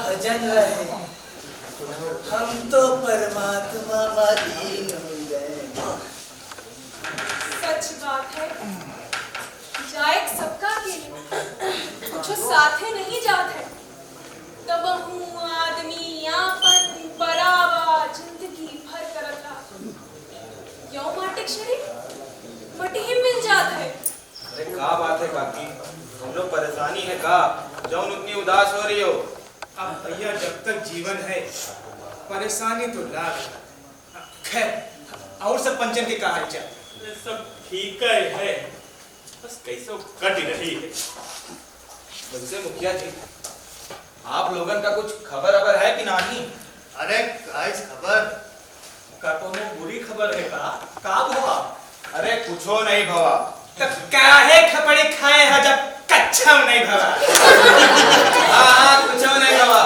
भजन रहे, हम तो परमात्मा वाली हो गए। सच बात है, जाए सबका के लिए, कुछ साथे नहीं जात है। तब हूँ आदमी आपन बरावा जिंदगी भर करत रहा। यो माटिक शरीर मटी ही मिल जात है। अरे का बात है काकी, तुम लोग परेशानी है का? जौन उतनी उदास हो रही हो? अब भैया जब तक जीवन है परेशानी तो लाख। खैर और सब पंचन के कहा जा सब ठीक है, बस कैसे कट रही है। वैसे मुखिया जी, आप लोगन का कुछ खबर अबर है कि नहीं? अरे गाइस खबर का कोनो बुरी खबर है का हुआ? अरे कुछो नहीं भवा। तो काहे खपड़ी खाए है जब कच्छा नहीं भवा। हाँ कुछो नहीं भवा।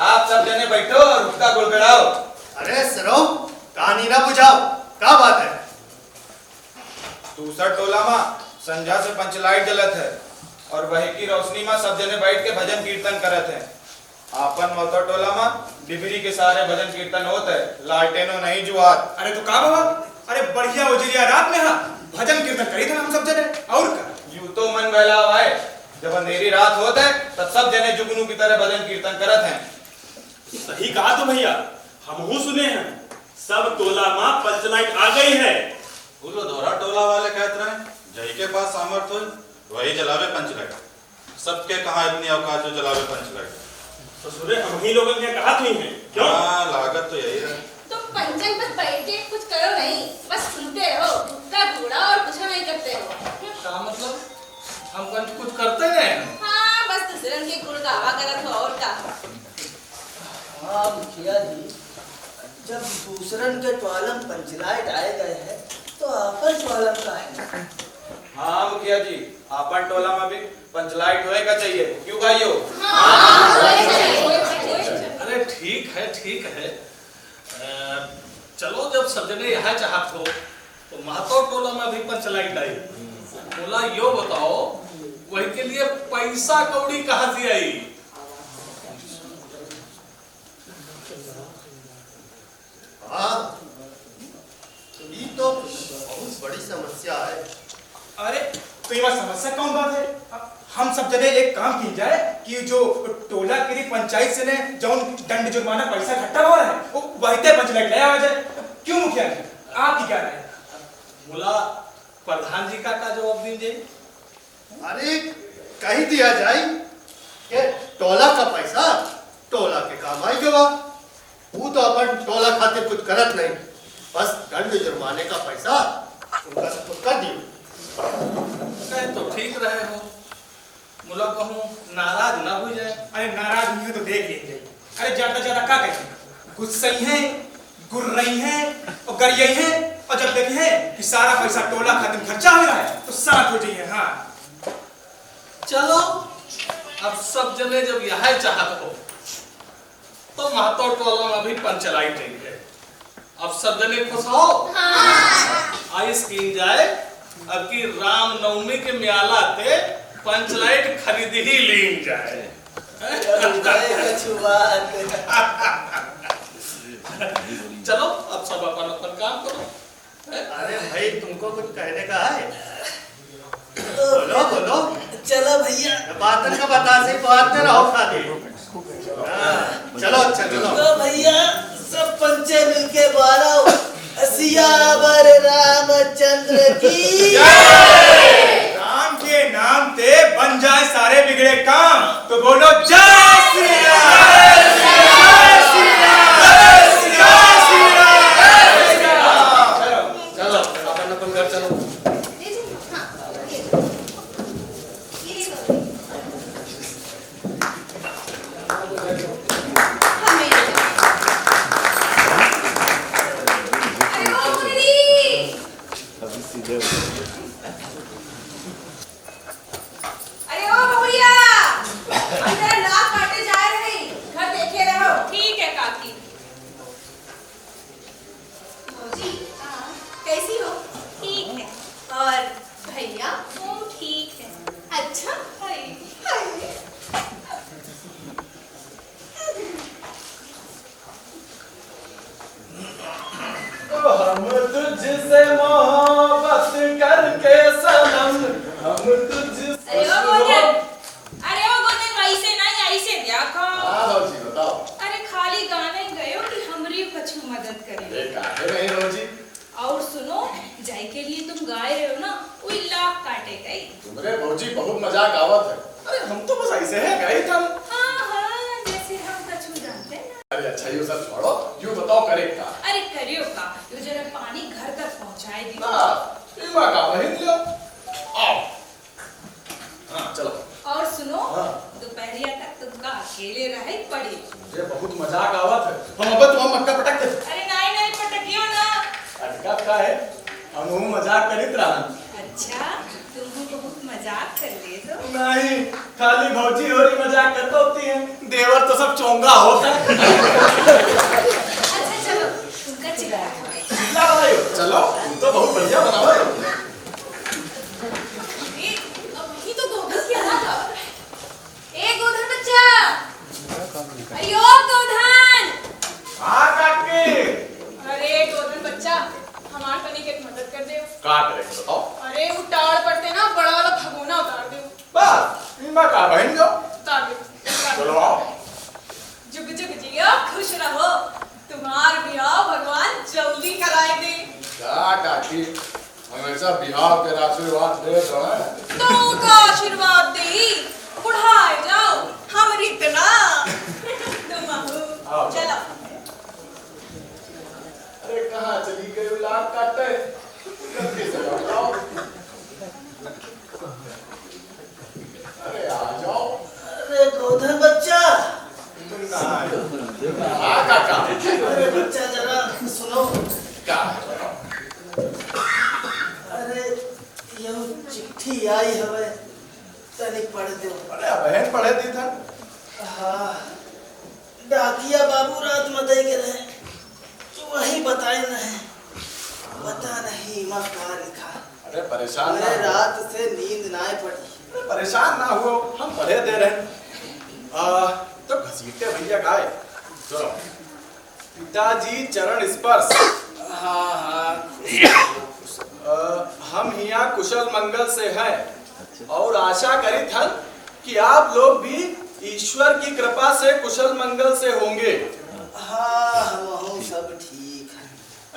आप सब जने बैठो और रुकता गुड़गड़ाओ। अरे सरो कहानी ना बुझाओ, क्या बात है? दूसरा टोला में संध्या से पंचलाइट जलत है और वही की रोशनी में सब जने बैठ के भजन कीर्तन करत हैं। आपन मौतो टोला में डिबरी के सारे भजन कीर्तन होते है, लालटेनो नहीं जुआत। अरे तो का बाबा, अरे बढ़िया उजरिया रात में भजन कीर्तन करी थे हम सब जने। और का यूं तो मन बहलाव है, जब अंधेरी रात होते है तब सब जने जुगनू की तरह भजन कीर्तन करत हैं। सही कहा तो भैया, हमहू सुने हैं सब टोला में पंचलाइट आ गई है। बोलो दोहरा टोला वाले कहते रहे जही के पास सामर्थ हो वही जलावे पंचलाइट। सबके कहाँ इतनी औकात जो जलावे पंचलाइट। तो सुने हम ही लोगों ने कहा थी हैं क्यों? हाँ लागत तो यही रहे। तो पंचन बस बैठ के कुछ करो नहीं, बस सुनते रहो, भुक्का घोड़ा और कुछ नहीं करते रहो। का मतलब हम कुछ करते नहीं। हाँ बस दूसरन के गुण गावा करत हो और का। हाँ मुखिया जी, जब दूसरन के टोलम पंचलाइट आए गए हैं तो आपन टोलम का है। हाँ मुखिया जी, आपन टोला में भी पंचलाइट होएगा चाहिए, क्यों भाइयों? अरे ठीक है चलो जब सब जने यहाँ चाहत हो तो महतो टोला में भी पंचलाइट आई। बोला यो बताओ वही के लिए पैसा कौड़ी कहाँ से आई? हाँ ये तो बहुत बड़ी समस्या है। अरे तो ये समस्या कौन बात है? हम सब जने एक काम की जाए कि जो टोला के पंचायत से ने जो दंड जुर्माना पैसा इकट्ठा हो रहा है वो वहीते पंचलाइट ले आ जाए। क्यों मुखिया जी, आप क्या राय? बोला प्रधान जी का जवाब दीजिए। अरे कही दिया जाए कि टोला का पैसा टोला के काम आई गवा। वो तो अपन टोला खातिर कुछ करत नहीं, बस दंड जुर्माने का पैसा उनका सब कुछ कर दियो। कहे तो ठीक रहे हो, मुला कहूँ नाराज ना हो जाए। अरे नाराज नहीं हो तो देख लेंगे। अरे ज्यादा ज्यादा क्या कहेंगे? गुस्से हैं, गुर्रई हैं और गरियई हैं, और जब देखे हैं कि सारा पैसा टोला खातिर खर्चा हो रहा है तो शांत हो जाइए। हाँ चलो अब सब जने जब यहाँ चाहत हो तो महतो टोला में भी पंचलाइट आई है। अब सब जने खुश हो? आइस की जाए अब की रामनवमी के म्याला ते पंचलाइट खरीद ही लीन जाए। चलो अब सब अपन अपन काम करो। अरे भाई तुमको कुछ कहने का है? बोलो बोलो। चलो भैया, बातन का बता से बात में रहो खाली। चलो अच्छा चलो। तो भैया सब पंचे मिलके बोलो सियावर रामचंद्र की जय। राम के नाम पे बन जाए सारे बिगड़े काम, तो बोलो जय श्री राम। जय श्री राम। जय श्री राम। चलो अपन अपन घर चलो। अरे ओ बहुरिया, अंदर लाख काटे जा रहे, घर देखे रहो। ठीक है काकी। मौजी, कैसी हो? ठीक है। और भैया? तुम ठीक है। अच्छा हाय। हम तुझसे मोहब्बत करके सनम, हम तुझसे। अरे ओ गोदन वैसे नहीं ऐसे देखो। भौजी बताओ। अरे खाली गाने गयो कि हमरी कछु मदद करे। काहे नहीं भौजी? और सुनो, जाय के लिए तुम गाय रहे हो ना, वही लाख काटे गई। तुम्हारे भौजी बहुत मजाक आवत है। अरे हम तो बस ऐसे हैं गए थे। हाँ, जैसे हम कछु जानते हैं ना। अरे अच्छा ये सब छोड़ो, यूं बताओ करे क्या? अरे करियो का, यो जरा पानी घर तक पहुंचाए दी। ना इमा का वही लियो। आओ। हाँ चलो। और सुनो, हाँ। दोपहरिया तक तुमका अकेले रहे पड़ी। मुझे बहुत मजाक आवत है। हम अब तुम मक्का पटक दे। अरे नहीं पटकियो ना। अटका का है? हम मजाक करित रहन। अच्छा, तुम बहुत मजाक कर ले तो। नहीं, खाली भौजी होरी मजाक करता होती है। देवर तो सब चोंगा होता है। अच्छा चलो, तुमका चिल्ला चिल्ला रहे हो? चलो, तुम तो बहुत बढ़िया बनाओ। मदद कर दे। का करेंगे बताओ? अरे वो टाड़ पड़ते ना बड़ा वाला भगोना उतार दे। बस इनमें का बहन जो उतार दे। चलो आओ। जुग जुग जियो खुश रहो, तुम्हार ब्याह भगवान जल्दी कराए दे। क्या काकी हमेशा बिहार के आशीर्वाद दे दो है। तो का आशीर्वाद दे, बुढ़ाए जाओ हम इतना तुम आओ। चलो। अरे कहाँ चली गई लाख काटते? जल्दी से आओ। अरे आ जाओ। अरे गोधन बच्चा, तुम कहाँ आए? हाँ काका। अरे बच्चा जरा सुनो। क्या है बताओ? अरे यो चिट्ठी आई हवे, तनी पढ़ दो। अरे बहन पढ़े दी था। हाँ, डाकिया बाबू रात में दे के रहे, वही बताए नहीं, पता नहीं माँ कहाँ लिखा। अरे परेशान ना अरे हो। रात से नींद ना पड़ी। अरे परेशान ना हो, हम पढ़े दे रहे हैं। तो घसीटते भैया गाय। चलो। पिताजी चरण स्पर्श। हाँ हाँ। हम यहाँ कुशल मंगल से हैं और आशा करित हन कि आप लोग भी ईश्वर की कृपा से कुशल मंगल से होंगे। हाँ हम सब ठीक है।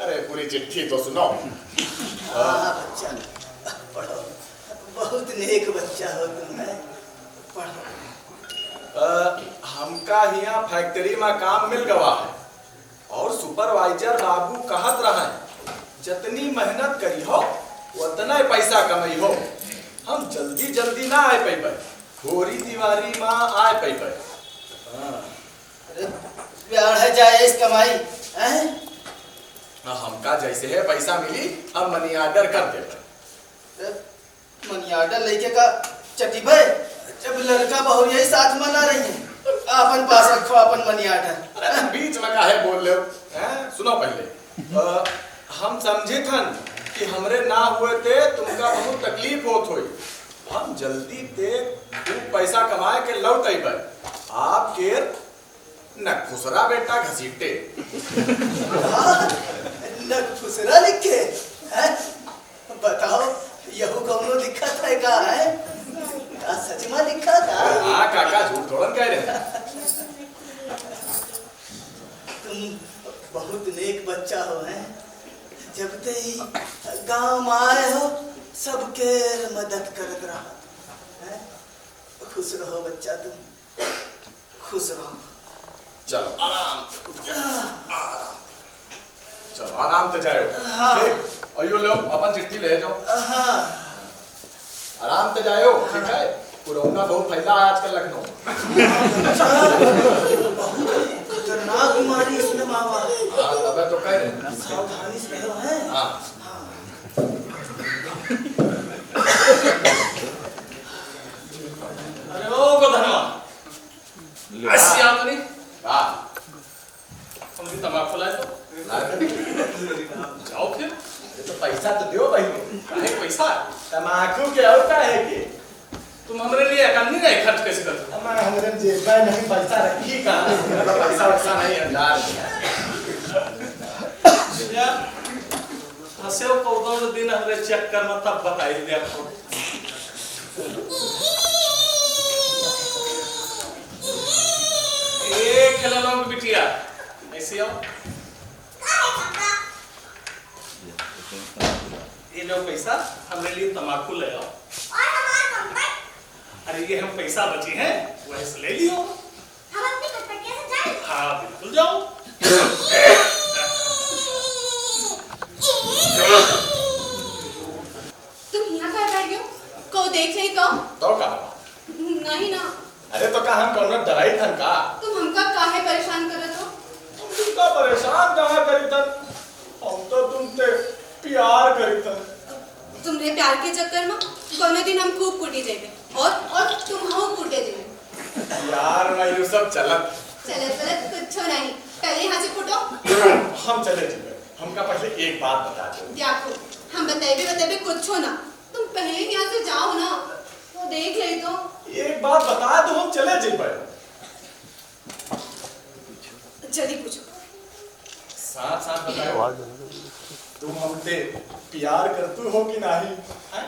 अरे पूरी चिट्ठी तो सुनो। हाँ बच्चा पढ़ो, बहुत नेक बच्चा हो तुम है, पढ़ो। हमका यहाँ फैक्ट्री में काम मिल गवा है और सुपरवाइजर बाबू कहत रहा है जितनी मेहनत करी हो उतना पैसा कमाई हो। हम जल्दी जल्दी ना आए पैबे, होरी दिवाली में आए पैबे। अरे प्यार है जाए इस कमाई हैं? हमका जैसे है पैसा मिली हम मनी ऑर्डर कर देबे। मनी ऑर्डर लेके का चटिबे, जब लड़का बहु यही साथ में ना रही है, अपन पास रखो अपन मनी ऑर्डर। अरे बीच में काहे बोल रहे हो? हैं? सुनो पहले। हम समझे थन कि हमरे ना हुए थे तुमका बहुत तकलीफ होत होई। हम जल्दी ते खूब पैसा कमाए के लौट अइबे। आप केर न खुसरा बेटा घसीटे। न खुसरा लिखे हैं? बताओ यहू कौनो दिक्कत है का है? का सच में लिखा था? हाँ काका झूठ थोड़न कह रहे। तुम बहुत नेक बच्चा हो हैं, जब ते ही गांव में आए हो सबके मदद करत रहा हैं? खुश रहो बच्चा, तुम खुश रहो। चलो आराम। चलो आराम से जाओ। हाँ। ठीक अयो लो अपन चिट्ठी ले जाओ। हाँ आराम से जाओ। ठीक है? कोरोना बहुत फैला है आजकल लखनऊ। खतरनाक बीमारी इसमें मावा। हाँ तबे तो कह रहे। सावधानी से रहो हैं? हाँ। अरे ओ गोधनवा ऐसी आदत नहीं। हाँ। हम भी तंबाकू लाए तो जाओ फिर। ये तो पैसा तो दो भाई। काहे पैसा? तम्बाकू के और का है कि तुम हमरे लिए अकाल नहीं रहे खर्च कैसे करते? हमारे हमरे जेब में नहीं पैसा रखी कहाँ? पैसा वैसा नहीं अंदाज। यार हंसे कौन दिन हमरे चेक करना तब बताई दे आपको। ए खिलौनों की बिटिया ऐसी आओ। ये लो पैसा हमरे लिए तंबाकू ले आओ। अरे ये हम पैसा बची हैं वहीं से ले लियो। हम अपनी कटकटिया से जाएं? हाँ बिल्कुल जाओ। तुम यहाँ कर रहे हो? को देख ले तो? तो का? नहीं ना। अरे तो का हम कौन डराई थन का? तुम हमका काहे परेशान करत हो? तुमका परेशान कहाँ करी थन? हम तो तुमसे प्यार करी थन। तुमरे प्यार के चक्कर में कोनो दिन हम खूब कुटी देबे और तुम हो कुटे देबे। यार मैं ये सब चलत। चले कुछ नहीं, पहले यहाँ से कुटो। हम चले जीवे। हमका पहले एक बात बता दो। देखो हम बताइबे कुछ ना, तुम पहले यहाँ से जाओ ना, वो देख ले तो। एक बात बता दो हम चले जीवे। जल्दी पूछो। साथ साथ बताओ। तुम हमसे प्यार करतू हो कि नहीं? हैं?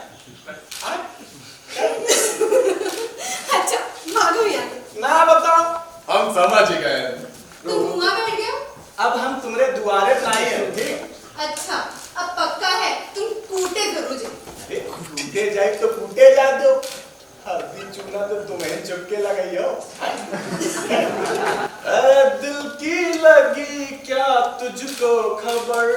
हैं? अच्छा भागो यहाँ से। ना बताओ। हम समझ गए। तुम कुआं में बैठ गए हो? अब हम तुम्हारे दुआरे लाए हैं, ठीक? अच्छा अब पक्का है तुम कूटे जरूर जाओ। कूटे जाए तो कूटे जा दो, हल्दी चूना तो तुम्हें चुपके लगाई हो। दिल की लगी क्या तुझको खबर,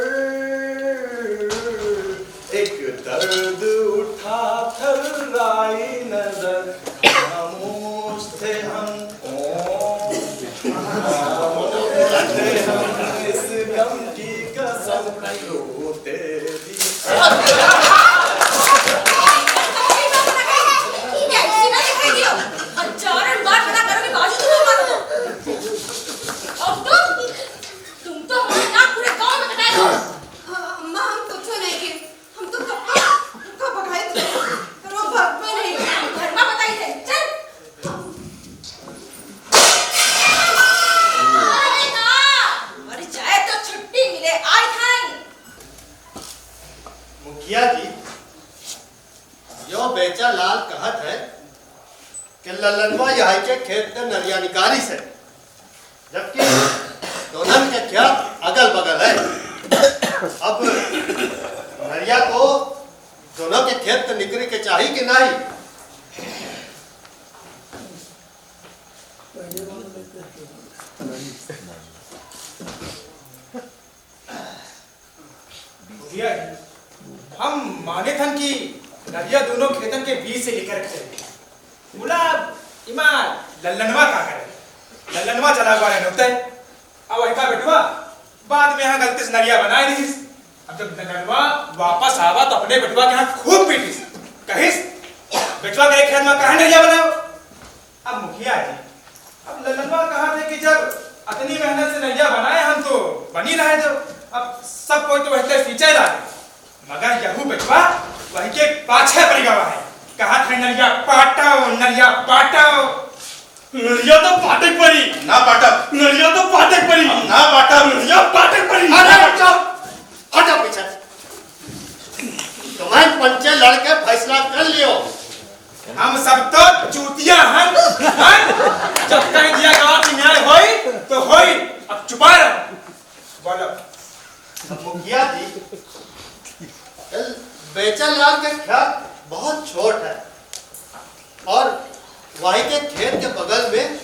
एक दर्द उठा थर्राई नजर, खामोश थे हम इस गम की कसम रोते भी। हजारों बार मना करो कि बाजू तुम मारो तो। अब तुम तो हमारे नाक पूरे गांव में कटाए हो। अम्मा हम कुछ नहीं किए, हम तो कब भगाए थे, पर वो भग में नहीं गए। घर में बताई थे चल। अरे ना मर जाए तो छुट्टी मिले आई थन। मुखिया जी, यो बेचा लाल कहत है कि लल्लनवा यहाँ के खेत के नरिया निकाली से, जबकि दोनों के खेत अगल बगल है। अब नरिया को दोनों के खेत तो निकले के चाहिए कि नहीं? भैया, हम माने थन कि नरिया दोनों खेतन के बीच से लेकर चले। बोला ईमान लल्लनवा का करे, लल्लनवा चला हुआ है नौते। अब वही का बेटवा बाद में यहाँ गलती से नरिया बनाए नहीं। अब जब लल्लनवा वापस आवा तो अपने बेटवा के यहाँ खूब पीटिस, कहिस बेटवा के खेत में कहाँ नरिया बनाओ। अब मुखिया जी, अब लल्लनवा कहा थे कि जब इतनी मेहनत से नरिया बनाए हम तो बनी रहे। जो अब सब कोई तो वही सींचे ला, मगर यहू बेटवा वही के पाछे पड़ गया है। कहा था नरिया पाटाओ, नरिया पाटाओ। नरिया तो पाटक पड़ी ना पाटक, नरिया तो पाटक पड़ी ना पाटक, नरिया पाटक पड़ी। अरे चुप, हटो पीछे। तुम्हें पंचे लड़के फैसला कर लियो। हम सब तो चूतिया हैं। जब कह दिया गाँव की न्याय होई तो होई, अब चुपा रहो। बोलो मुखिया जी, बेचनलाल के खेत बहुत छोट है और वही के खेत के बगल में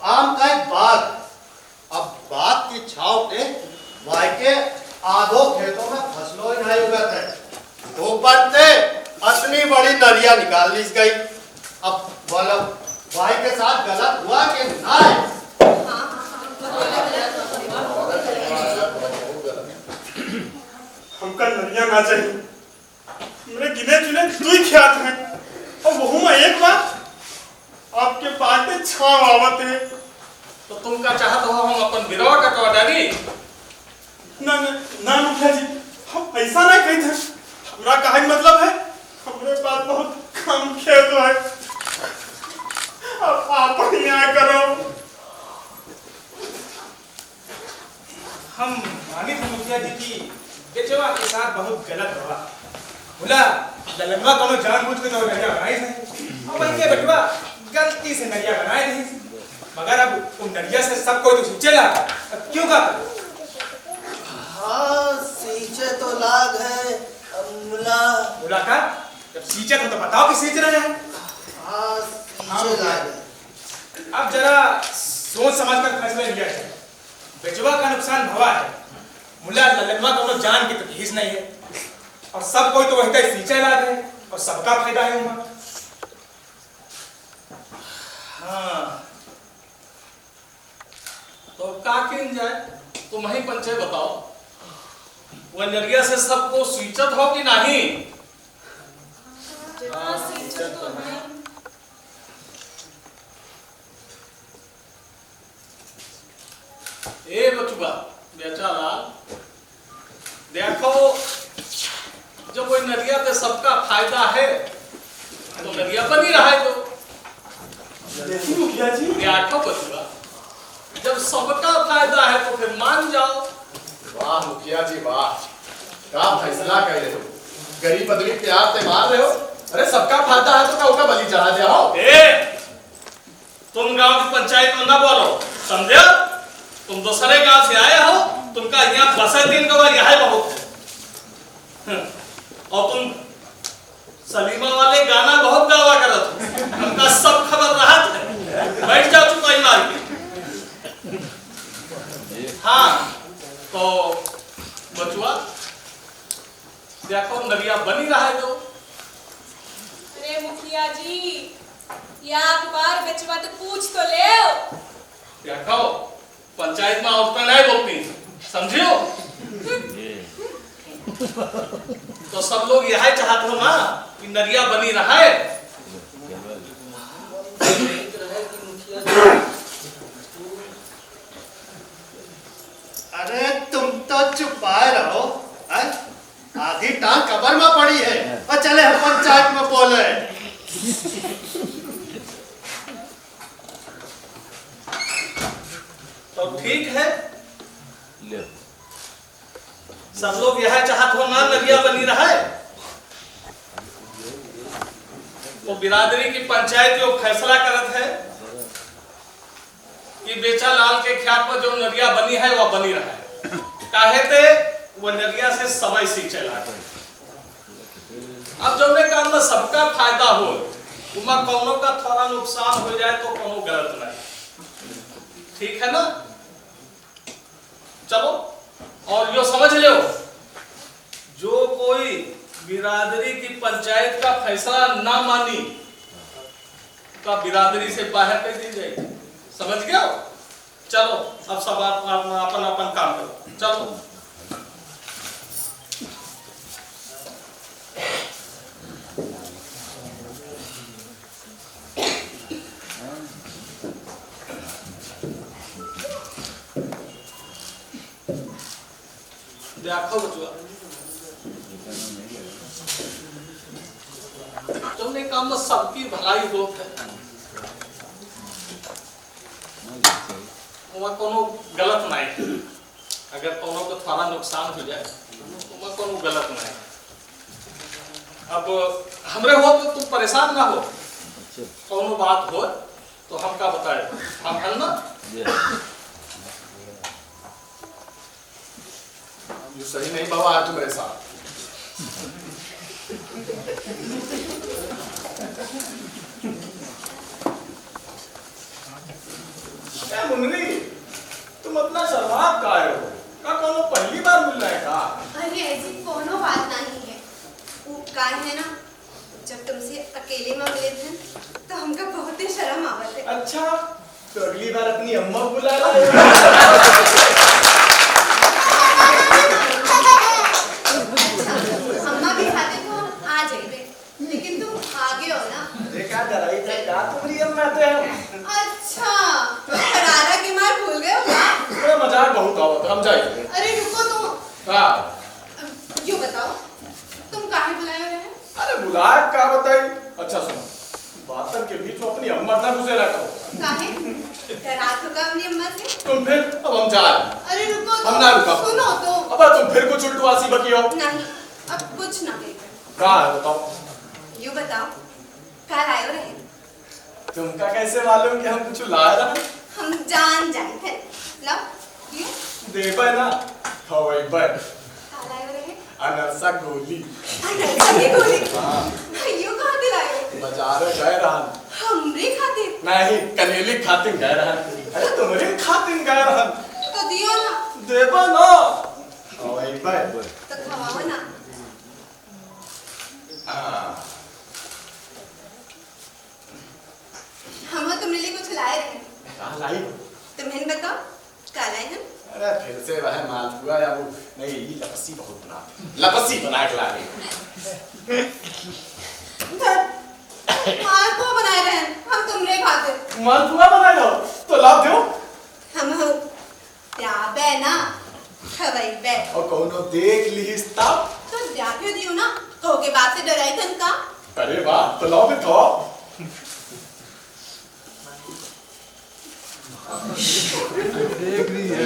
आम का एक बाग। अब बाग की छाव पे वही के आधो खेतों में फसलों ही नहीं उगत है। ऊपर से इतनी बड़ी नरिया निकाल ली गई। अब बोलो वही के साथ गलत हुआ कि नहीं? हमका नरिया ना चाहिए, मेरे गिने चुने दुई ख्यात हैं और वहू में एक बार आपके पास में छाव आवत है। तो तुम का चाहत हो हम अपन बिरवा कटवा डाली? ना ना ना मुखिया जी, हम ऐसा नहीं कहते हैं। हमरा कहा मतलब है हमरे पास बहुत कम खेत है, अब आप न्याय करो। हम मानी थे मुखिया जी की बेचवा के साथ बहुत गलत हुआ। बोला लल्लनवा कोनो जानबूझ के तो नरिया बनाई थे और वही के बेटवा गलती से नरिया बनाए थे। मगर अब उन नरिया से सब कोई तो सींचेगा, अब क्यों का? हाँ सींचे तो लाग है मुला। बोला का जब सींचे तो बताओ कि सींच रहे हैं। हाँ सींचे लाग है। अब जरा सोच समझ कर फैसला लिया जाए। बेचवा का नुकसान भवा है, मुला लल्लनवा कोनो जान की तो हिस्स नहीं है और सब कोई तो वही सींचे लाग है और सबका फायदा है उनका। हाँ तो का किन जाए, तुम ही पंचे बताओ। वह नरिया से सबको सींचत हो कि नहीं? जितना सींचो तो नहीं। ए बचुआ बेचालाल, देखो जब कोई नरिया पे सबका फायदा है तो नरिया बनी रहा है। तो देखिए मुखिया जी, देखो बचुआ, जब सबका फायदा है तो फिर मान जाओ। वाह मुखिया जी वाह, का फैसला कर रहे हो? गरीब आदमी प्यार से मार रहे हो? अरे सबका फायदा है तो का उनका बलि चढ़ा दिया हो। तुम गांव की पंचायत में ना बोलो, समझे? तुम दूसरे गांव से आए हो, तुमका यहाँ बसे दिन का यहाँ बहुत है। और तुम सलीमा वाले गाना बहुत गावा करत हो, हमका सब खबर रहा है। बैठ जाओ चुपाई मार के। हाँ तो बचुआ देखो नदिया बनी रहा है तो। अरे मुखिया जी, एक बार बेचवा तो पूछ तो ले। देखो पंचायत में औरतें नहीं बोलती, समझियो? तो सब लोग यही चाहते हो ना कि नदिया बनी रहे। अरे तुम तो चुपाए रहो, हैं? आधी टांग कबर में पड़ी है और चले हम पंचायत में बोले। तो ठीक है, सब लोग यह चाहत हो ना नदिया बनी रहे। तो बिरादरी की पंचायत जो फैसला करत है कि बेचा लाल के ख्याल पर जो नदिया बनी है वह बनी रहे। काहे ते वो नदिया से समय सी चला। अब जो मैं काम में सबका फायदा हो, उमा कौनों का थोड़ा नुकसान हो जाए तो कोनो गलत नहीं, ठीक है ना? चलो और यो समझ लो, जो कोई बिरादरी की पंचायत का फैसला ना मानी तो बिरादरी से बाहर कर दी जाएगी, समझ गया? चलो अब सब अपन अपन काम करो, चलो। देखो बचुआ, तुमने काम में सबकी भलाई होत है, वहाँ कोनो गलत नहीं। अगर कोनो को थोड़ा नुकसान हो जाए वहाँ कोनो गलत नहीं। अब हमरे हो तो तुम परेशान ना हो, कोनो बात हो तो हम का बताए, हम है ना? ये सही नहीं बाबा, आज मेरे साथ मुन्नी, तुम अपना शर्मात का आए हो का? कोनो पहली बार मिल रहा है का? अरे ऐसी कोनो बात नहीं है। वो का है ना, जब तुमसे अकेले में मिले थे तो हमका बहुत ही शर्म आवत है। अच्छा, तो अगली बार अपनी अम्मा को बुला लो। अम्मा भी खाते तो आ जाइए, लेकिन तुम आगे हो ना। देखा डराई थे का तुम्हारी अम्मा थे हम। अच्छा, डरारा के मार भूल गए हो क्या? मेरा मजाक बहुत आवत, हम जाइए। अरे रुको तुम। हाँ, यो बताओ, तुम काहे बुलाए हो रहे? अरे बुलाए का बताई? अच्छा सुनो, बातन के बीच में अपनी अम्मा ना घुसे रखो। काहे? डरा तो का अपनी अम्मा से? तुम फिर अब हम जाए। अरे रुको हम ना रुका। सुनो तो। अब तुम फिर कुछ उल्टवासी बकियो। नहीं, अब कुछ ना कहिए। का है बताओ? यू बताओ, कल आए हो रहे? तुमका कैसे मालूम कि हम कुछ ला रहे? हम जान जाए थे। लो, यू देबे ना, खवई बे। कल आए हो रहे? अनरसा गोली। अनरसा की गोली? हाँ। यू कहाँ दिलाए? बाजार गए रहन। हमरे खातिर? नहीं, कनेली खातिर गए रहन। अरे तुम्हारे खातिर गए रहन। तो दियो ना। देबे ना, खवई बे। तो खवाओ ना। हाँ। हम तुमने लिए कुछ लाए रहे। कहाँ लाई? तुम्हें बताओ, कल आए हम? अरे फिर से वह मालपुआ या वो नहीं, ये लपसी बहुत बना, लपसी बना के ला रही। मालपुआ बनाए रहे हैं, हम तुमरे खातिर। मालपुआ बनाए लो, तो लाभ दो। हम त्याबे ना, खवाई बे। और कौनो देख लीस तब? तो जाके दियो ना, कहो के बात से डराई थन का? अरे वाह, तो लाओ फिर खाओ। देख रही है।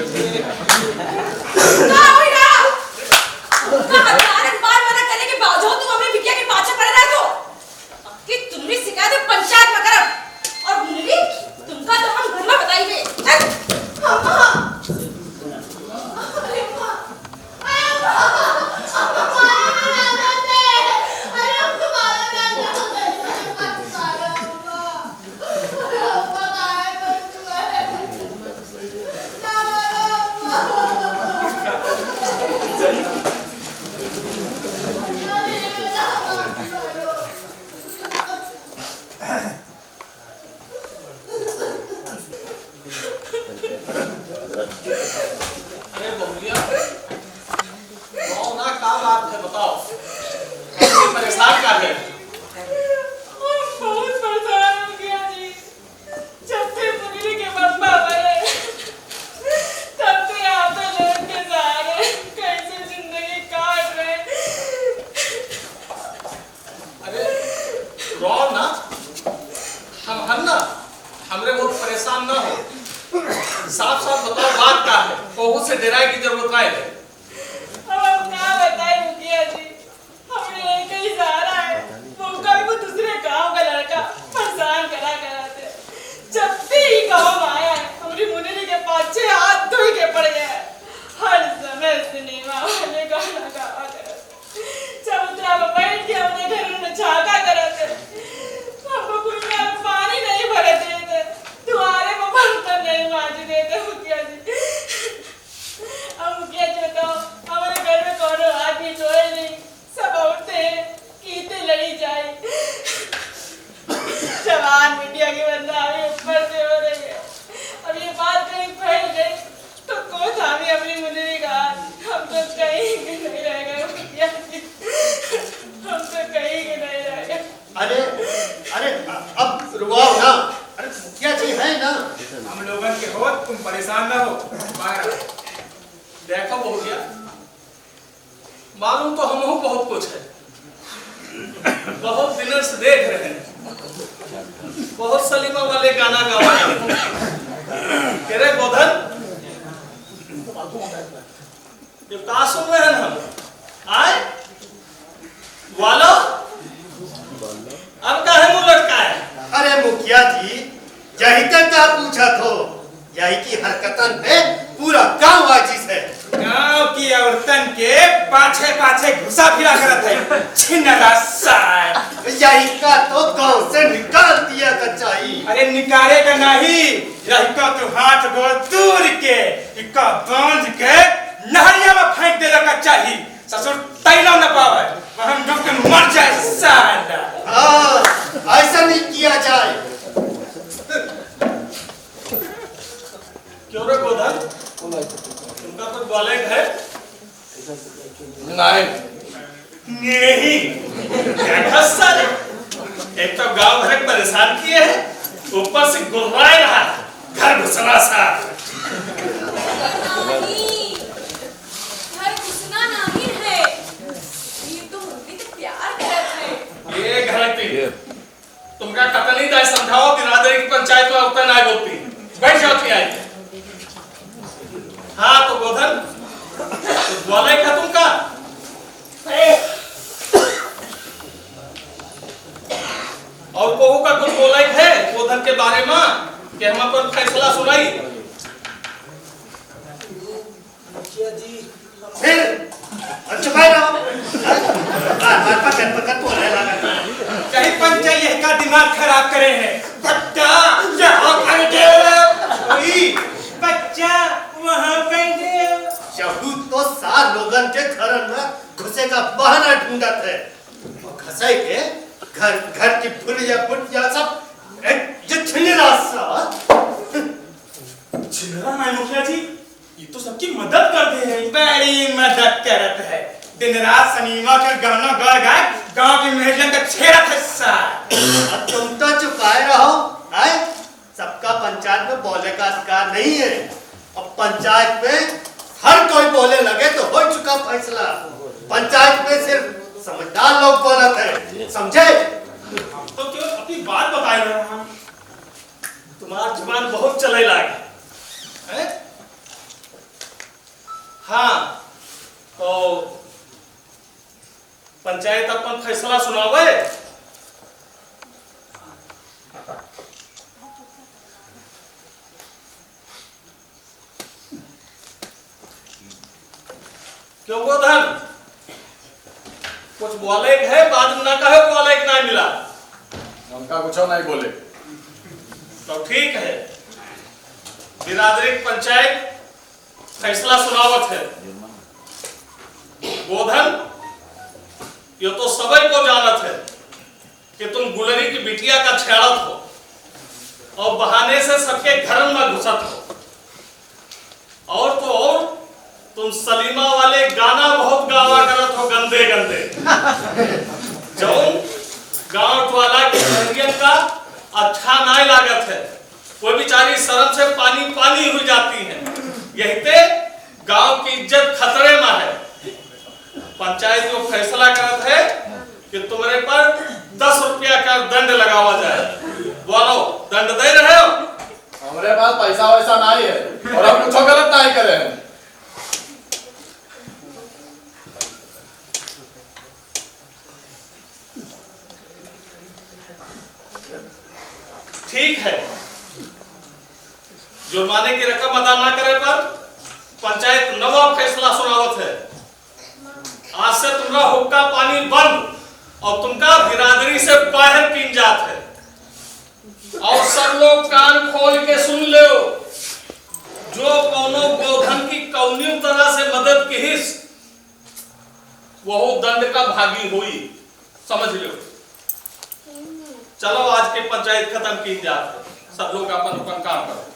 परेशान कर रहे बहुत परेशान हो गया जी। जब से मुनीरी के मम्मा बने तब से आप लोग के सहारे कैसे जिंदगी काट रहे। अरे रो ना, हम ना हमरे बहुत परेशान ना हो। साफ साफ बताओ बात क्या है, बहुत से डराए की जरूरत नहीं है। अब हम क्या बताएं मुखिया जी, हमने एक ही सहारा है, वो कभी वो दूसरे गांव का लड़का परेशान करा कराते। जब से ही गांव आया है हमारी मुनीरी के पाछे हाथ धोई के पड़ गया है। हर समय सिनेमा वाले गाना गावा करते, चबूतरा में बैठ के अपने घर में झाका करते, हमको कुछ में पानी नहीं भरे देते, तुम्हारे में बर्तन नहीं मांज देते मुखिया जी। अब मुखिया जी बताओ, हमारे घर में कौन आदमी सोए नहीं, सब औरतें हैं, कीते लड़ी जाए। जवान मीडिया की बदनामी ऊपर से हो रही है। अब ये बात कहीं फैल गई तो कौन थामी अपनी मुनीरी का हाथ, हम तो कहीं के नहीं रह गए मुखिया जी, हम तो कहीं के नहीं रह गए। अरे अरे अब रुआओ ना। अरे मुखिया जी है ना। हम लोगन के हो, तुम परेशान ना हो। बाहर आओ। देखो बहुरिया, मालूम तो हम हो बहुत कुछ है, बहुत दिनों से देख रहे हैं, बहुत सलीमा वाले गाना गावा तेरे गोधन ये का सुन रहे हैं हम आए वालो, अब काहे मुंह लटकाए। अरे मुखिया जी यही तक का पूछा तो यही की हरकतन पे पूरा गांव वाजिस है। गांव की औरतन के पाछे पाछे घुसा फिरा करत है, छिन्नरा सार। यही का तो गांव से निकाल दिया का चाहिए। अरे निकाले का नहीं, यही का तो हाथ गोड़ दूर के इका बांध के नहरिया में फेंक देला का चाहिए। ससुर तैलो न पावे, हम डूब के मर जाए साला। हाँ ऐसा नहीं किया जाए। क्यों रे गोधन, तुमका कोई ग्वालेट है? नहीं नहीं, क्या साले, एक तो गांव भर परेशान किए हैं, ऊपर से गुर्राए रहा घर घुसना सा। नहीं, घर घुसना नहीं है, ये तो मुझे तो प्यार करत है। ये घरती, तुमका कतली दाई समझाओ बिरादरी की पंचायत में उतना नहीं बोलती, बैठ जाओ थी आई। हाँ तो गोधन, तो ग्वाले का तुमका और कोहू का कुछ बोला है गोधन के बारे में कि हम अपन फैसला सुनाई। मुखिया जी फिर चुपाई रहो। पकड़ बोलने लगा। कहीं पंचायत का दिमाग खराब करे हैं। बच्चा यहाँ बैठे वही बच्चा वहाँ बैठे। शहूद तो सार लोगन के घर में घुसे का बहाना ढूंढत है और घसे के घर की फुलिया सब एक जितनी रास्ता छिनरा नहीं मुखिया जी, ये तो सबकी मदद करते हैं, बड़ी मदद करत है। दिन रात सनीमा के गाना गा गाए गांव की महिला का छेड़ा था। अब तुम तो चुपाए रहो। आए सबका पंचायत में बोले का अधिकार नहीं है। अब पंचायत में हर कोई बोले लगे तो हो चुका फैसला। पंचायत में सिर्फ समझदार लोग बोलत है, समझे? तो क्यों अपनी बात बताए रहे हैं हम? तुम्हारा जुबान बहुत चले लागे हैं? हाँ तो पंचायत अपन फैसला सुनावे। क्यों गोधन, कुछ बोले है बाद में ना कहे बोले नहीं मिला। उनका कुछ नहीं बोले। तो ठीक है, बिरादरी पंचायत फैसला सुनावत है। गोधन, ये तो सभी को जानत है कि तुम गुलरी की बिटिया का छेड़त हो और बहाने से सबके घर में घुसत हो। और तो और तुम सलीमा वाले गाना बहुत गावा करत हो, गंदे गंदे। जो नहीं लागत है। वो बेचारी शर्म से पानी पानी हो जाती है। यही ते गांव की इज्जत खतरे में है। पंचायत जो फैसला करत है कि तुम्हारे पर 10 रुपया का दंड लगावा जाए। बोलो दंड दे रहे हो? हमारे पास पैसा वैसा नहीं है और हम कुछ गलत नहीं करे हैं। ठीक है, जुर्माने की रकम अदा न करे पर पंचायत नवा फैसला सुनावत है। आज से तुम्हारा हुक्का पानी बंद और तुमका बिरादरी से बाहर किन जात है। और सब लोग कान खोल के सुन लो, जो कौनो गोधन की कौनी तरह से मदद की हिस्स वो दंड का भागी हुई, समझ लो। चलो आज की पंचायत खत्म की जात है। सब लोग अपन अपन काम करो।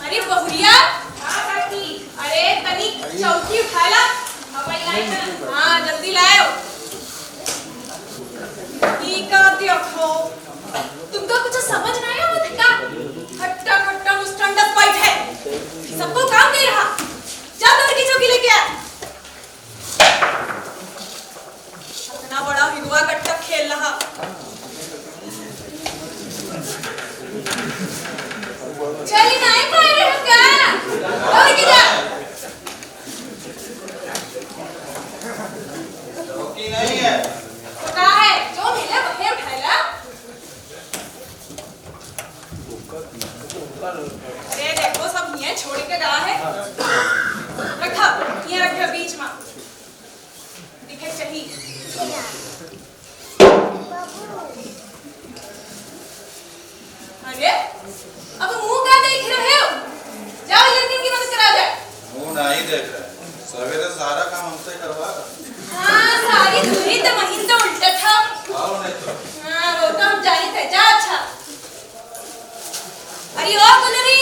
अरे बहुरिया, अरे तनिक चौकी उठा ला। हाँ जल्दी लाओ। देखो तुमको कुछ समझ नहीं आवत है का? खट्टा खट्टा मुस्टंडत बैठे सबको काम दे रहा। जा दौड़ की चौकी लेके आ। इतना बड़ा हिरुआ कट्टा खेल रहा। चली नहीं पा रहे हो क्या? दौड़ के जा। चौकी नहीं है तो कहाँ है? जो मिला वही उठाएगा। अरे देखो सब ये छोड़ के गया है। रखा ये रखा बीच में दिखे चाहिए। अरे अब मुंह क्या देख रहे हो? जाओ लड़की की मदद करा जाए। मुंह नहीं देख रहे, सवेरे सारा काम हमसे करवा रहा। हाँ सारी धुरी तो महीन तो उल्टा था। आओ नहीं तो। हाँ वो तो हम जाने थे। जा अच्छा। अरे ओ गुलरी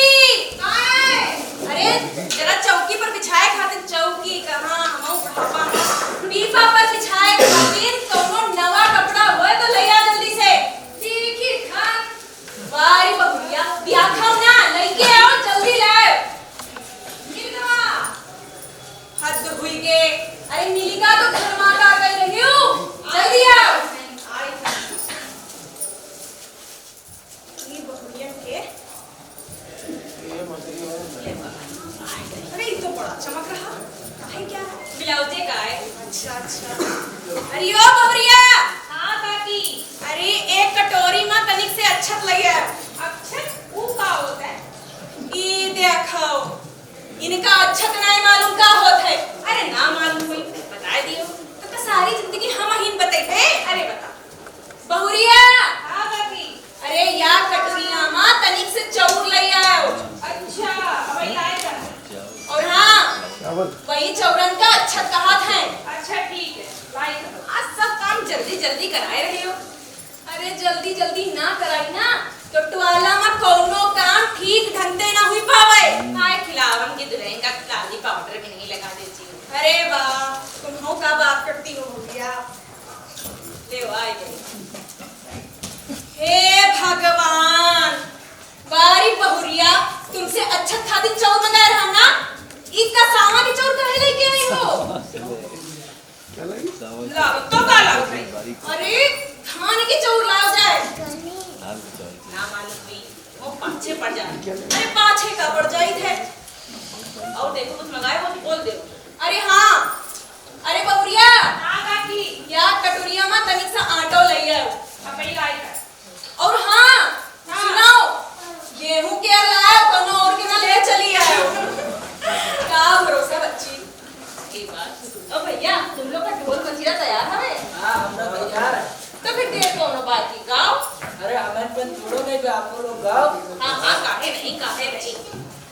अरे जरा चौकी पर बिछाए खातिर। चौकी कहाँ हम उठावा पीपा पर बिछाए खातिर कोनो नवा कपड़ा होए तो ले आ जल्दी से। देखी खान वारी बहुरिया बिया खाओ ना लेके आओ जल्दी लाओ। जल्दी ना कराई ना तो टवाला में कोनो काम ठीक ढंग से ना हुई पावे। काय खिलावन की दुल्हन का काली पाउडर भी नहीं लगा देती हूँ। अरे वाह, तुम हो का बात करती हो भैया। ले आई गई। हे भगवान, बारी बहुरिया, तुमसे अच्छा खातिर चौर मंगा रहा ना, इसका सावा की चौर कहे लेके आई हो? लाओ तो का लाओ भाई। अरे खान की चौर लाओ जाए। ना मालूम भी वो पाछे पड़ जाए। अरे पाछे का पड़ जाई थे। और देखो कुछ मंगाए वो बोल दे। अरे हाँ, अरे बहुरिया, हाँ काकी या कटोरिया में तनिक सा आटो ले आओ। अपनी गाय का। और हाँ, सुनाओ, गेहूं के लाओ, कोनो और के ना ले चली आओ। का भरोसा बच्ची। ये बात ओ भैया, तुम लोग का ढोल मंजीरा तैयार है? हाँ, हमरा तैयार है। तो फिर देर कोनो बात की, गाओ। अरे हमें पर छोड़ो नहीं पे आप लोग गाओ। हाँ हाँ काहे नहीं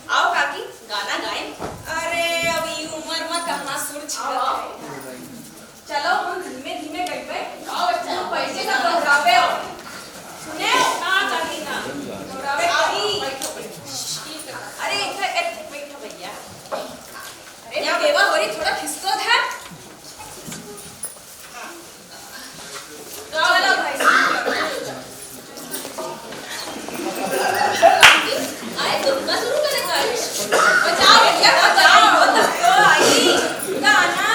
आओ काकी गाना गाए। अरे अभी उम्र में कहाँ सुर छिड़ा है। चलो हम धीमे धीमे गई पे गाओ। अच्छा पैसे का दोहरावे हो। सुने? हाँ काकी ना दोहरावे करी। अरे इधर बैठो भैया। अरे या बेवा होरी थोड़ा खिसको था। चलो भाई। आए दुर्गा शुरू करे गाय। बचाओ भैया, बचाओ। तब तो आई गाना।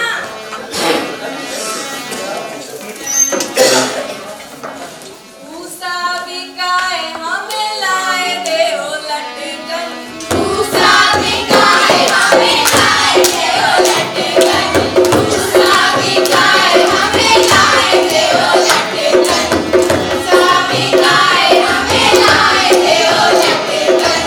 भूसा बिकाए हमें लाए दे ओ लटकन। भूसा बिकाए हमें लाए दे ओ लटकन। भूसा बिकाए हमें लाए दे ओ लटकन। भूसा बिकाए हमें लाए दे ओ लटकन।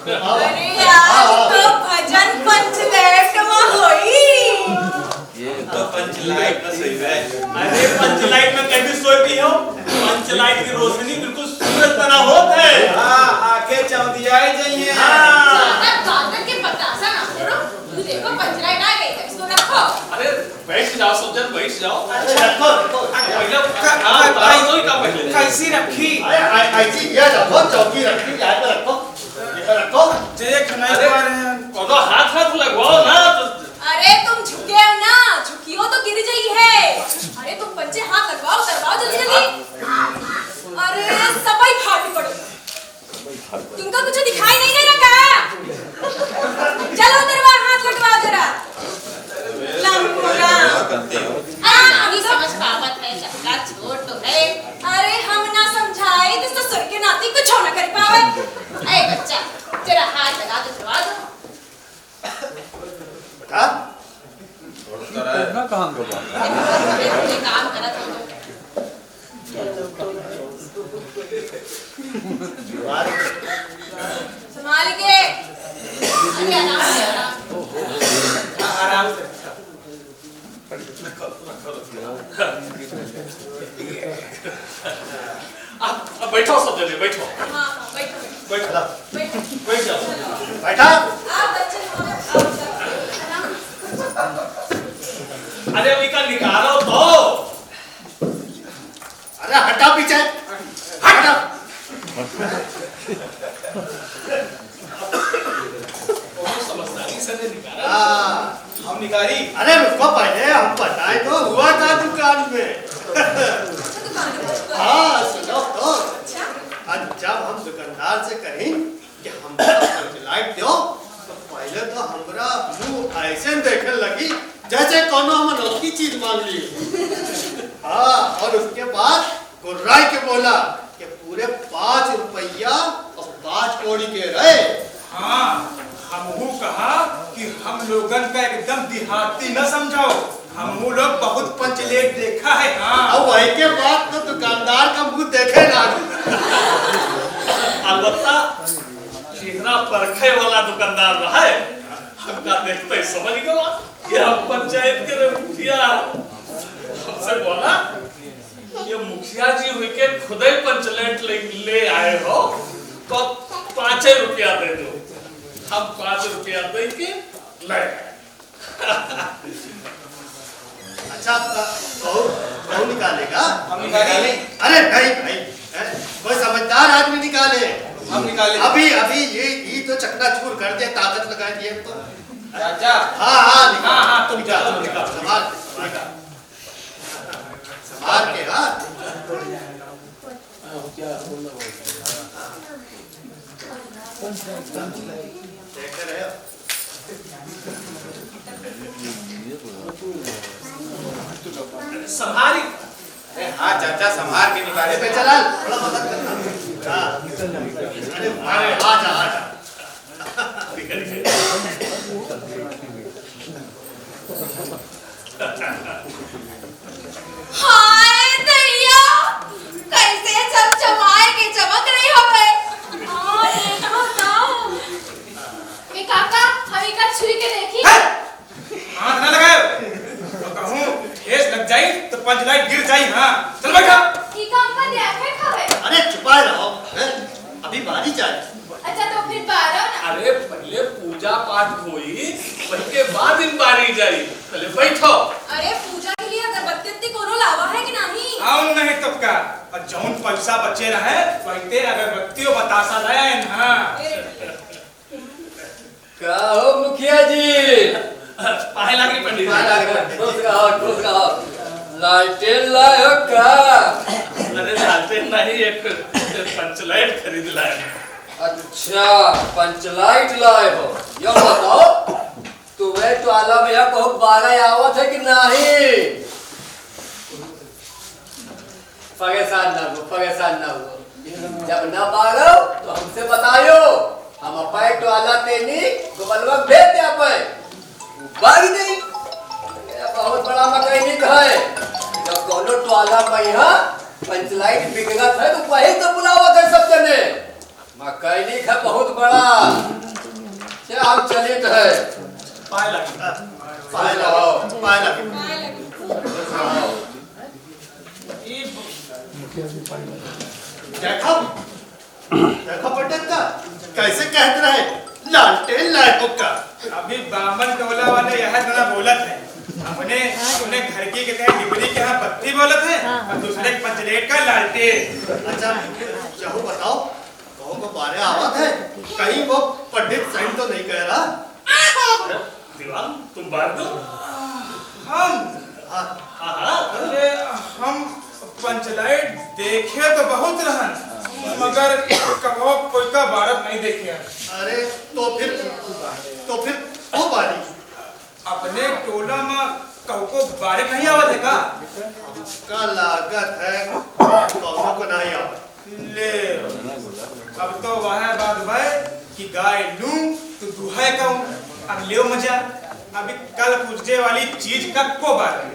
अरे यार, तो भजन पंचलेट में होई। ये तो पंचलाइट में सही है। अरे पंचलाइट में कभी सोई भी हो? पंचलाइट की रोशनी बिल्कुल सूरज तना होत है। हाँ, आंखें चमदियाई जाइए। ज्यादा कागज के बतासा ना करो। तू देखो पंचलाइट आ गई है, इसको रखो। अरे बैठ जाओ सब जन, बैठ जाओ। अच्छा रखो रखो। पहले कैसी रखी? अरे ऐसी दिया रखो, चौकी रखी, यहाँ पे रखो, ये रखो। देख नहीं पा रहे हैं। कोनो हाथ हाथ लगवाओ ना तो। अरे तुम झुके हो ना, झुकियो तो गिर जाई है। अरे तुम पंचे हाथ लगवाओ, करवाओ जल्दी जल्दी। अरे सबाई फाटी पड़ो। तुमको कुछ दिखाई नहीं दे रहा? चलो दरबार हाथ लगवाओ जरा। लंबोड़ा। अभी समझ पावत है चक्का छोड़ तो है। अरे हम ना समझाए तो ससुर के नाती कुछ ना कर पावे। ए बच्चा तेरा हाथ लगा दो दरवाजा दो। बेटा ना कहाँ को ये काम करत हो संभाल के। आराम से अब बैठो सब जने बैठो हाँ हाँ बैठो बैठो बैठो बैठ जाओ बैठा आप बच्चे आओ अरे अभी का निकालो तो अरे हटा पीछे हटा समझदारी से नहीं निकाला हाँ, हम निकारी अरे रुको पहले हम बताए तो हुआ था दुकान में हाँ सुनो तो आज जब हम दुकानदार से कहें कि हम लाइट दो तो पहले तो हमरा मुंह ऐसे देखे लगी जैसे कोनो हम अनोखी चीज मांग ली हाँ और उसके बाद गुर्राई के बोला कि पूरे 5 रुपया और 5 कौड़ी के रहे हाँ हमहू कहा कि हम लोगन का एकदम देहाती न समझाओ हमहू लोग बहुत पंचलेट देखा है हाँ और वही के बाद तो दुकानदार का मुंह देखे ना अलबत्ता चेहरा परखे वाला दुकानदार रहा है हमका देखते ही समझ गया ये हम पंचायत के मुखिया हमसे बोला ये मुखिया जी हुई के खुद ही पंचलेट ले आए हो तो 5 रुपया दे दो हम 5 रुपया दे के ले अच्छा बहु निकालेगा हम निकाले अरे भाई भाई कोई समझदार आदमी निकाले हम निकाले अभी अभी ये तो चकनाचूर कर दिया ताकत लगा दिए तो चाचा हाँ हाँ निकाल हाँ हाँ तुम जाओ संभाल संभाल के हाँ देख रहे हो संभारी हाँ चाचा संभाल के निकाले पे चला थोड़ा मदद करना हाँ अरे आजा आजा हाय दैया कैसे चमचमाए के चमक रही हो गए हाँ ये तो बताओ ए काका हम इका छुई के देखी हाथ ना लगाओ तो कहूँ ठेस लग जाई तो पंचलाइट गिर जाई हाँ चल बैठा इका हमका देखे खावे अरे छुपाए रहो अभी बारी जाए अच्छा तो फिर 12 ना अरे पहले पूजा पाठ हुई वही के बाद इन बारी जाई पहले बैठो अरे पूजा के लिए अगरबत्ती कोनो लावा है कि नहीं आओ नहीं तब का और जौन पैसा बचे रहे वही अगरबत्तियों बतासा लाए हाँ का हो मुखिया जी पाए लागे पंडित जी खुश रहो लाइटें लाए हो का अरे लालते नहीं एक पंचलाइट खरीद लाए अच्छा पंचलाइट लाए हो ये बताओ तुम्हें तो आला में यह कहूँ 12 आवत है कि नहीं परेशान ना हो जब ना पागो तो हमसे बतायो हम अपाय तो आला तेनी गोबलवा भेज दे अपे बागी नहीं ये बहुत बड़ा मैकेनिक है जब कोनो टोला में यहाँ पंचलाइट बिगड़त है तो वही तो बुलावा कर सकते ने मैकेनिक है बहुत बड़ा क्या हम चलित है पाए लागे पाए लगे देखो देखो पंडित का कैसे कहते रहे लालटेन लायकों का अभी बामन टोला वाले यह तना बोलत है अपने घर की के तहत डिबरी के यहाँ बत्ती बोलत है और दूसरे पंचलेट का लालटेन अच्छा चाहो बताओ कहो को बारे आवत है कहीं वो पंडित सही तो नहीं कह रहा दीवान तुम बात दो हम हाँ हाँ अरे हम पंचलाइट देखे तो बहुत रहन मगर कबो कोई का भारत नहीं देखे अरे तो फिर वो बारी अपने टोला में कहू को बारिक नहीं आवत है का का लागत है कौनों को नहीं आवत ले अब तो वह बात भाई कि गाय लूं तो दुहाई कहूं अब ले मजा अभी कल पूछने वाली चीज का को बात है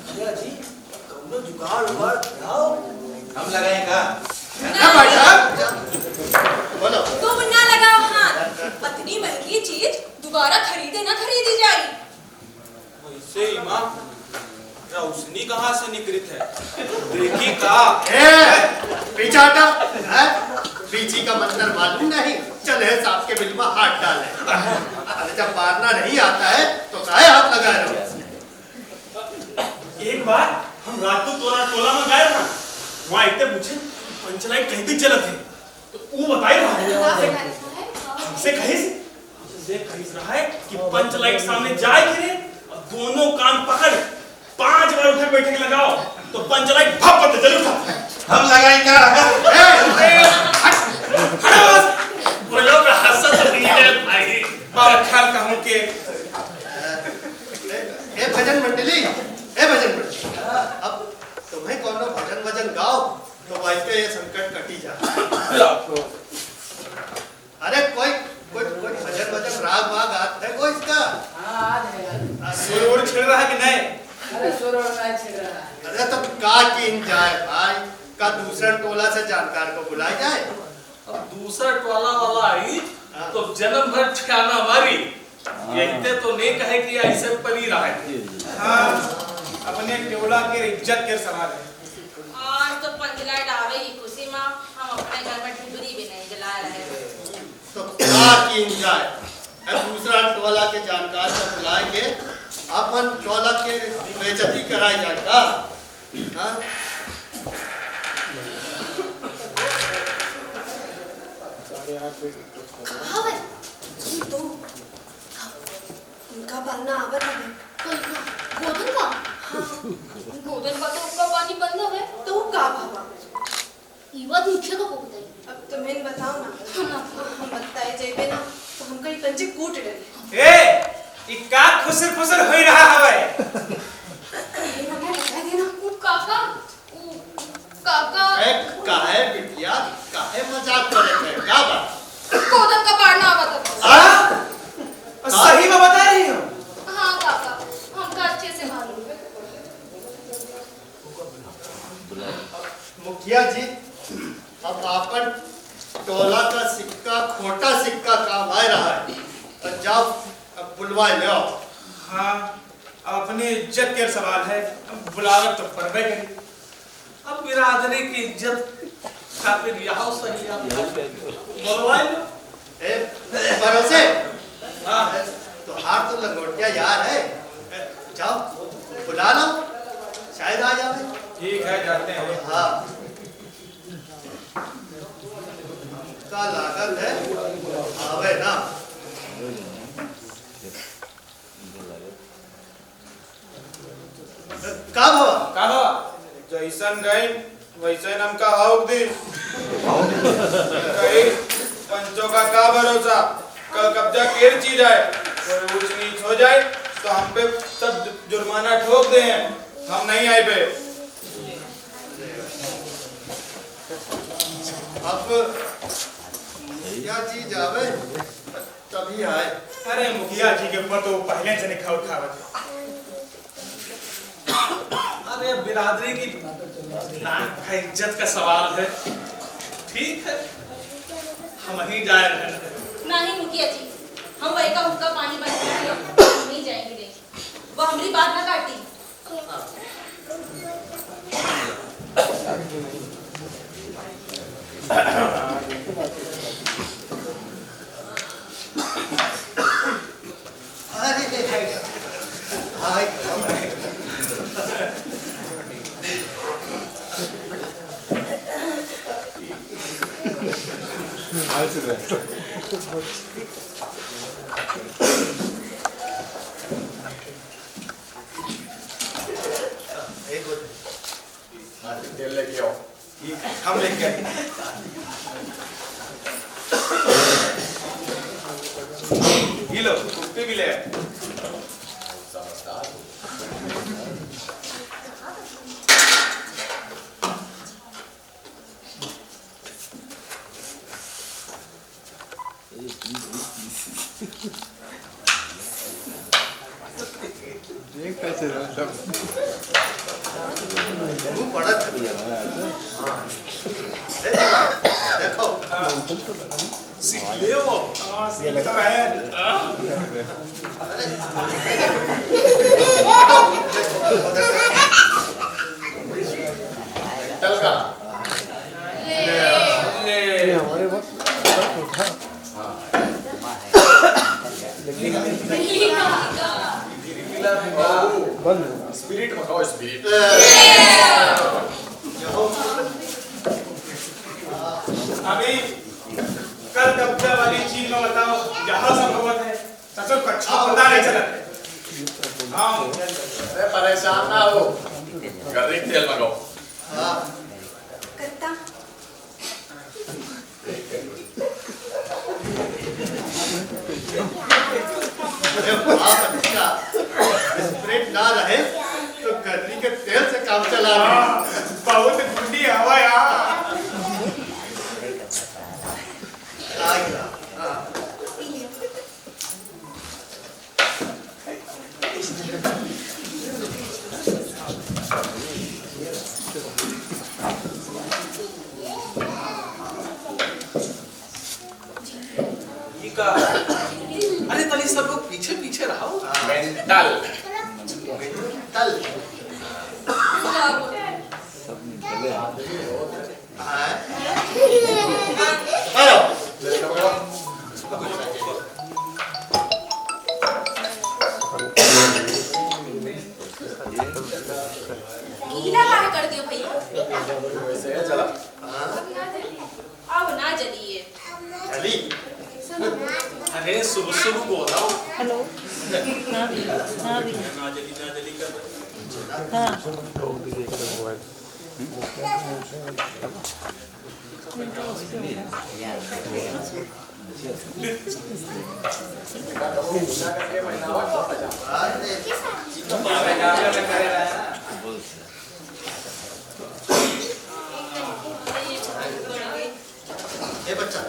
भैया जी कौनो जुगाड़ उगाड़ लाओ हम लगाएगा ना भाई साहब बोलो। तुम ना लगाओ हाथ। इतनी महंगी चीज दोबारा खरीदे ना खरीदी जाएगी। वैसे ही माँ रोशनी कहाँ से निकलित है? देखी का पीछे हटा। पीछी का मतलब मालूम नहीं? चले साहब के बिल में हाथ डाले। अरे जब मारना नहीं आता है तो काहे हाथ लगा रहे हो? एक बार हम रात को टोला में गए ना, वहाँ इतने पूछे पंचलाइट कहीं भी चलत है, तो वो बताई रहा है हमसे कहीं रहा है कि पंचलाइट सामने जाए गिरे और दोनों कान पकड़ 5 बार उठक बैठक लगाओ तो पंचलाइट भप पते जरूर था। हम लगाई क्या बोलो का हंसत नहीं है भाई। बाबा ख्याल कहूँ के भजन मंडली, अब तुम्हें कौन भजन गाओ तो वैसे ये संकट कटी जा। अरे कोई भजन राग वाग आता है कोई इसका? सुर छिड़ रहा है कि नहीं? अरे तो का किन जाए भाई, का दूसरा टोला से जानकार को बुलाया जाए। अब दूसरा टोला वाला आई तो जन्म भर ठिकाना मारी, यही तो नहीं कहे कि ऐसे परी रहा है। हाँ, अपने टोला के इज्जत के सवाल है। आज तो पंचलाइट आवे ही खुशी में हम अपने घर में डुबरी भी नहीं जला रहे। तो का किन जाए, दूसरा टोला के जानकार को बुलाएंगे, अपन टोला के बेइज्जती कराई जाएगा। हाँ? तो उनका बनना आवत है। गोदन का? गोदन का तो उसका पानी बंद है। तो का भावा ये बात मुझे तो बताइए। अब तुम्हें बताओ ना, हम बताए जेबे ना तो हमका ये कंचे कूट डले। ए का खुसर होई रहा हवे। ये ना बता देना। काका काका काहे बिटिया, काहे मजाक कर रहे हैं? क्या बात? गोदन का पाड़ना आवत है। हाँ? सही में बता रही हो? हाँ काका, हमका अच्छे से मालूम है। मुखिया जी, अब आपन टोला का सिक्का खोटा सिक्का काम आ रहा है, तो जाओ अब बुलवा लो। हाँ, अपनी इज्जत के सवाल है, बुलावट तो पड़बे करी। अब बिरादरी की इज्जत खातिर यहाँ सही आप बोलवाए लो। भरोसे तो हाथ तो लंगोटिया यार है, जाओ बुला लो, शायद आ जाए। ठीक है, जाते हैं। हाँ, का लागत है आवे ना। का भावा जैसन गई वैसे हमका हाउक दी। कहीं पंचों का भरोसा, कल कब्जा केर चीज आए, कोई ऊंच नीच हो जाए तो हम पे सब जुर्माना ठोक दे हैं, हम नहीं आए पे। अब मुखिया जी जावे तभी आए। अरे मुखिया जी के ऊपर तो पहले से निखा उठावत। अरे बिरादरी की नाक का इज्जत का सवाल है। ठीक है, हम ही जाए रहे हैं। नहीं मुखिया जी, हम वही का हुक्का पानी बंद करके हम नहीं जाएंगे। देखिए, वो हमारी बात ना काटी। तेल लेके आओ। हम लेके आए। ये लो, कुप्पी भी ले आए। समझदार हो। कैसे बड़ा देखो सब आए हैं। चल का स्पिरिट मंगाओ स्पिरिट अभी कर कब्जा वाली चीज में बताओ जहाँ संभवत है सबसे कच्चा पता नहीं चला। हाँ अरे परेशान ना हो गर्री तेल मंगाओ। करता स्प्रेड ना रहे तो गर्मी के तेल से काम चला। बहुत ठंडी हवा यार। अरे तनी सब लोग पीछे पीछे रहो। मेंटल तल गीला काहे कर दियो भैया? वैसे है चला अब ना जलिए। चली अरे शुरू शुरू बोलो। हेलो हाँ भी ना जली कर हाँ ये बच्चा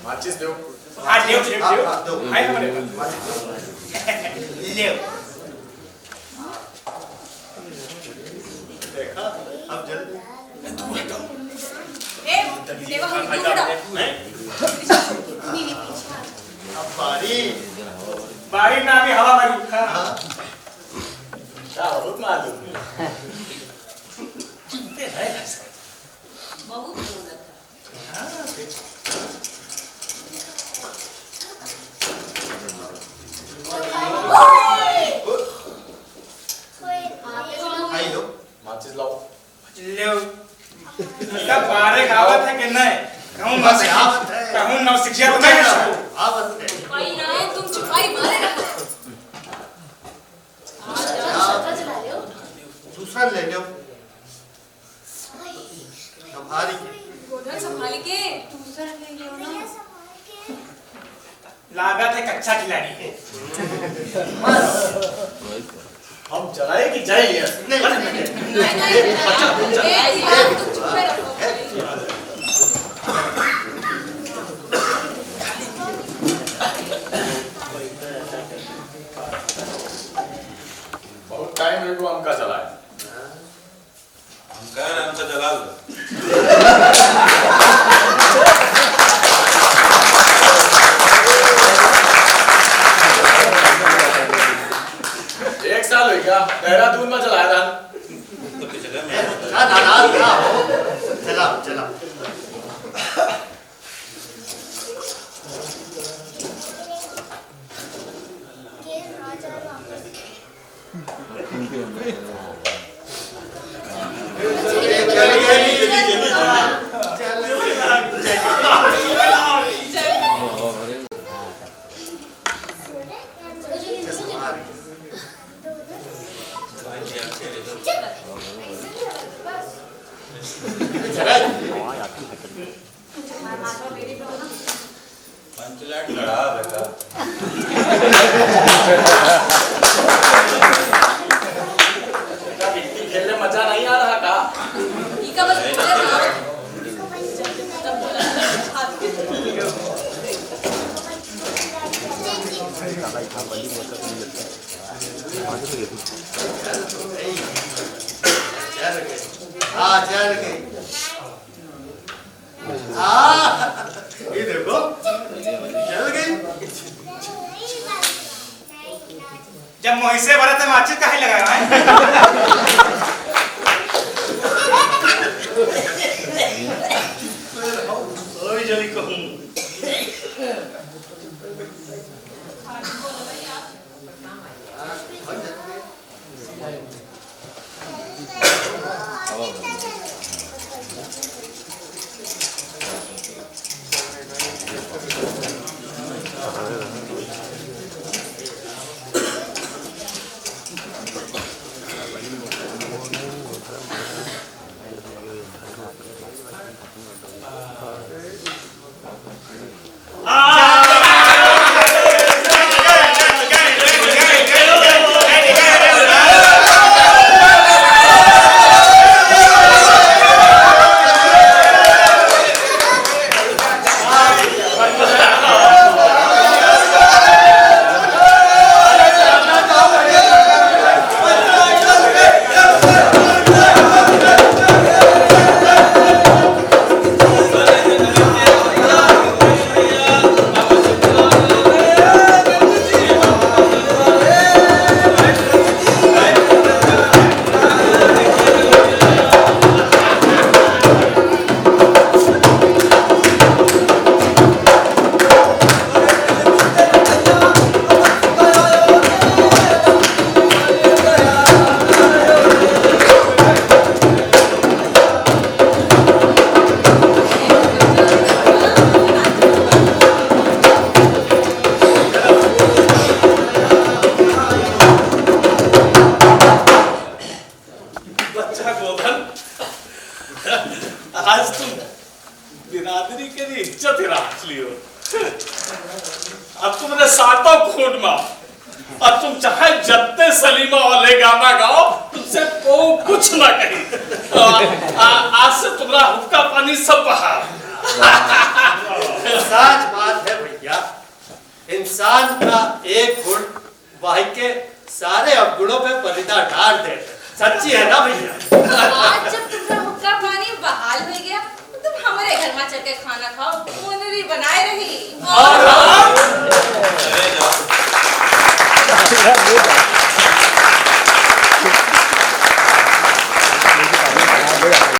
माचिस दो। हाँ ले दो। हाय हमारे ले देखा अब जल्दी ए देवा हम दूर हटो। नीनी पीछे। अब बारी बारी ना भी हवा भरी। हाँ क्या बहुत मालूम बहुत रोनक है। आई लो माचिस लाओ। ले सब बारे गावत है कि नहीं? कहूँ ना कहूँ ना शिक्षा तो नहीं है। आवत है भाई ना तुम चुपाई मारे रखो। आज शस्त्र चला रहे हो? दूसरा ले लो हमारी गोधन संभाल के दूसरा ले लो ना। लागत है कच्चा खिलाड़ी है। हम चलाए कि जाए नहीं तुम चुप रहो। बहुत टाइम रेडो हमका चलाए। हम कह रहे हैं हमसे जला दो। एक साल हो गया देहरादून में चलाया था। तो पिछले में ना हो चला मोहिसे भरत है माचिस काहे लगाया है? ओए जल्दी कहूं बच्चा गोधन, आज तुम बिरादरी के लिए इज्जत ही रख लियो। अब तुमने सातों खून में और तुम चाहे जत्ते सलीमा वाले गाना गाओ तुमसे को कुछ ना कही। आज से तुम्हारा हुक्का पानी सब बहा। सच बात है भैया, इंसान का एक गुण वही के सारे अवगुणों पे पर्दा डाल देता। सच्ची है ना भैया? आज जब तुम्हारा